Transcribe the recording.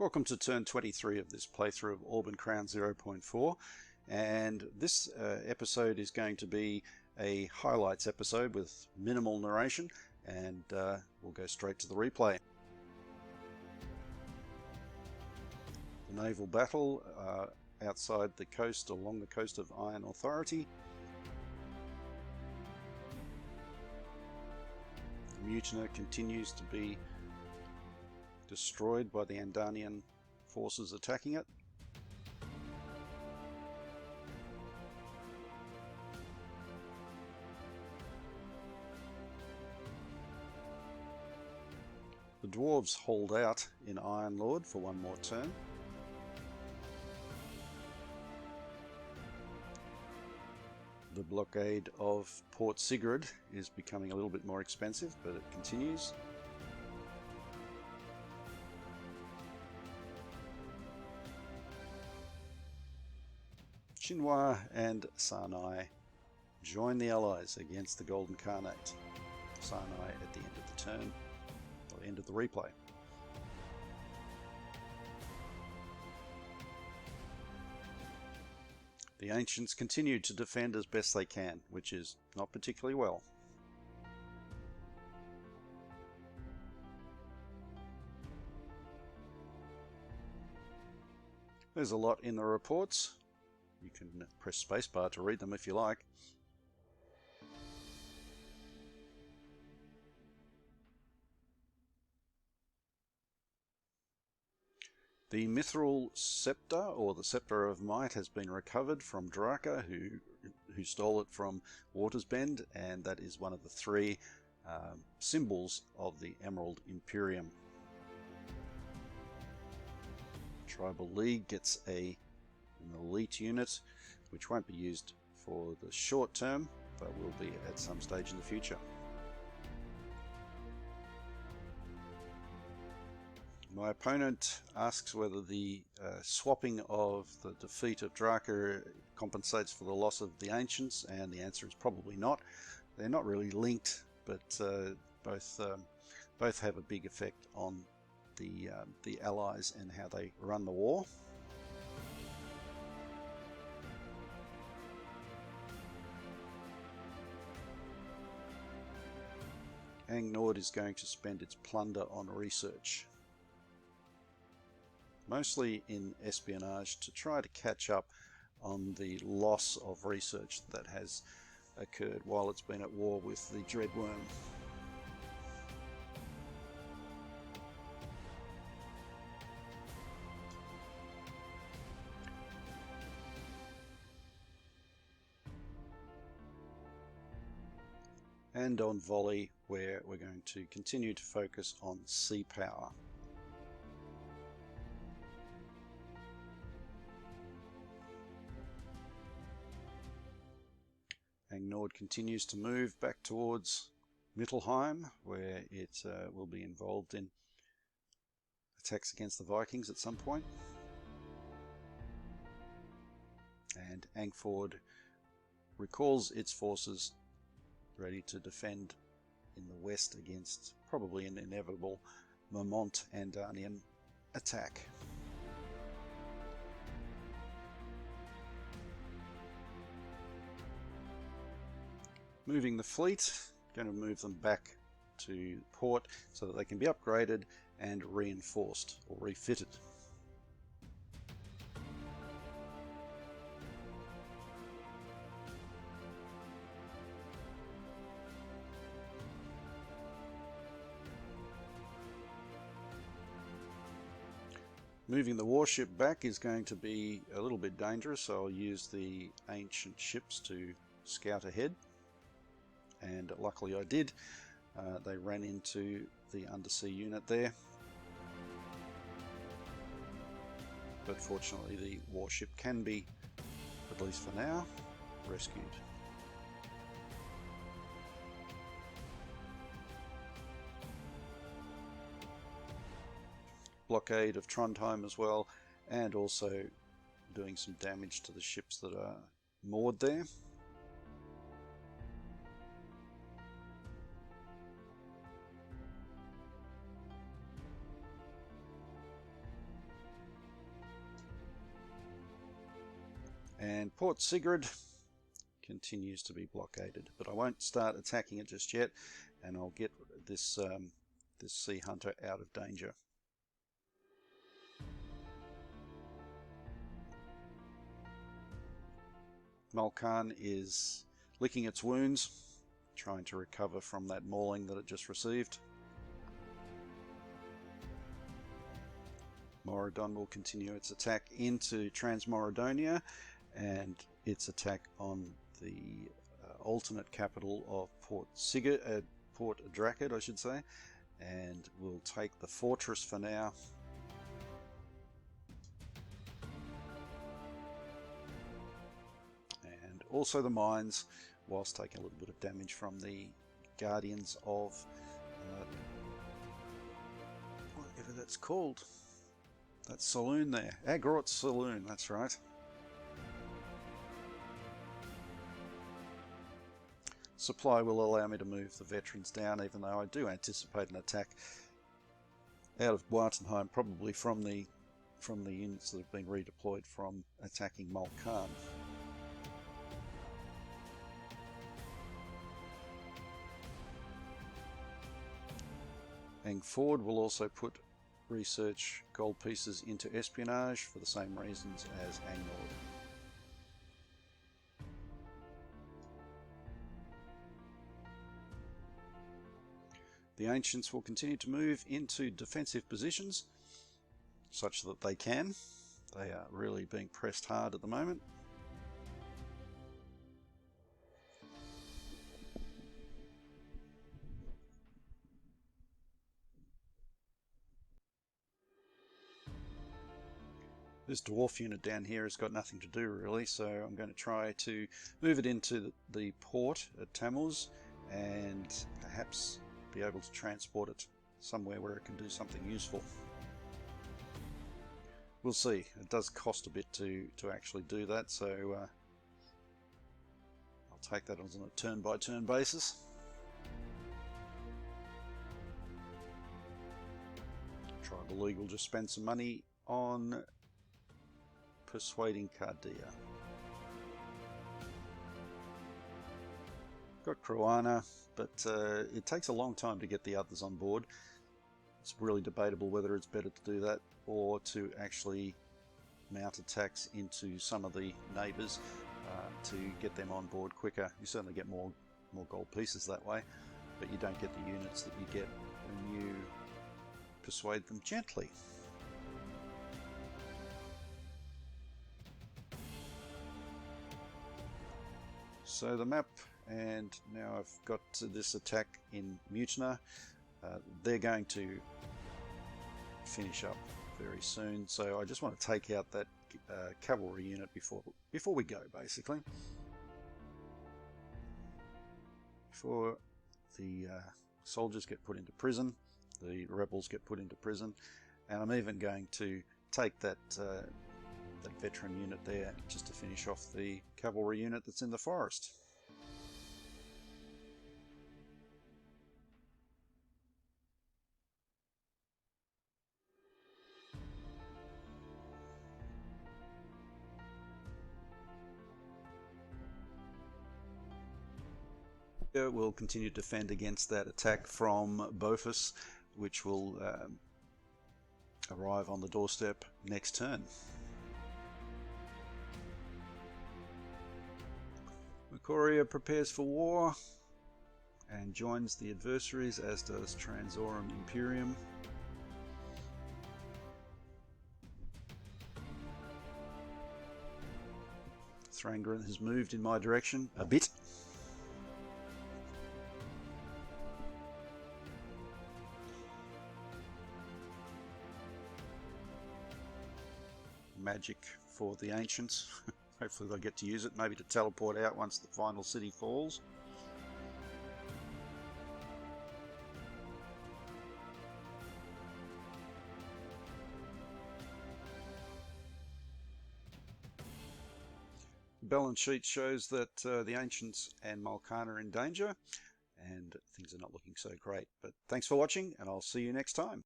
Welcome to turn 23 of this playthrough of Orb and Crown 0.4, and this episode is going to be a highlights episode with minimal narration, and we'll go straight to the replay. The naval battle outside the coast, along the coast of Iron Authority. The mutiner continues to be destroyed by the Andanian forces attacking it. The dwarves hold out in Iron Lord for one more turn. The blockade of Port Sigurd is becoming a little bit more expensive, but it continues. Shinwa and Sanai join the allies against the Golden Khanate. Sanai at the end of the turn, or end of the replay. The ancients continue to defend as best they can, which is not particularly well. There's a lot in the reports. You can press spacebar to read them if you like. The mithril scepter, or the scepter of might, has been recovered from Draka, who stole it from Watersbend, and that is one of the three symbols of the Emerald Imperium. Tribal League gets an elite unit, which won't be used for the short term, but will be at some stage in the future. My opponent asks whether the swapping of the defeat of Draka compensates for the loss of the ancients, and the answer is probably not. They're not really linked, but both have a big effect on the allies and how they run the war. Ang Nord is going to spend its plunder on research, mostly in espionage, to try to catch up on the loss of research that has occurred while it's been at war with the Dreadworm. And on volley, where we're going to continue to focus on sea power. Ang Nord continues to move back towards Mittelheim, where it will be involved in attacks against the Vikings at some point. And Angford recalls its forces ready to defend in the west against probably an inevitable Vermont Andanian attack. Moving the fleet, going to move them back to port so that they can be upgraded and reinforced or refitted. Moving the warship back is going to be a little bit dangerous, so I'll use the ancient ships to scout ahead. And luckily I did. They ran into the undersea unit there. But fortunately the warship can be, at least for now, rescued. Blockade of Trondheim as well, and also doing some damage to the ships that are moored there. And Port Sigurd continues to be blockaded, but I won't start attacking it just yet, and I'll get this this sea hunter out of danger. Malkan is licking its wounds, trying to recover from that mauling that it just received. Moradon will continue its attack into Transmorodonia and its attack on the alternate capital of Port Drakid, I should say, and we'll take the fortress for now. And also the mines, whilst taking a little bit of damage from the Guardians of whatever that's called. That saloon there, Agrort Saloon, that's right. Supply will allow me to move the veterans down, even though I do anticipate an attack out of Buartenheim, probably from the units that have been redeployed from attacking Malkan. Angford will also put research gold pieces into espionage for the same reasons as Angnord. The Ancients will continue to move into defensive positions such that they can. They are really being pressed hard at the moment. This dwarf unit down here has got nothing to do really, so I'm going to try to move it into the port at Tammuz and perhaps be able to transport it somewhere where it can do something useful. We'll see. It does cost a bit to actually do that, so I'll take that on a turn-by-turn basis. Tribal League will just spend some money on persuading Cardia. Got Croana, but it takes a long time to get the others on board. It's really debatable whether it's better to do that or to actually mount attacks into some of the neighbours to get them on board quicker. You certainly get more gold pieces that way, but you don't get the units that you get when you persuade them gently. So the map, and now I've got this attack in Mutna. They're going to finish up very soon, so I just want to take out that cavalry unit before we go, basically. Before the soldiers get put into prison, the rebels get put into prison, and I'm even going to take that veteran unit there just to finish off the cavalry unit that's in the forest. We'll continue to defend against that attack from Bofus, which will arrive on the doorstep next turn. Macoria prepares for war and joins the adversaries, as does Transorum Imperium. Thrangren has moved in my direction a bit. Magic for the Ancients. Hopefully they'll get to use it, maybe to teleport out once the final city falls. The balance sheet shows that the Ancients and Malkan are in danger, and things are not looking so great. But thanks for watching, and I'll see you next time.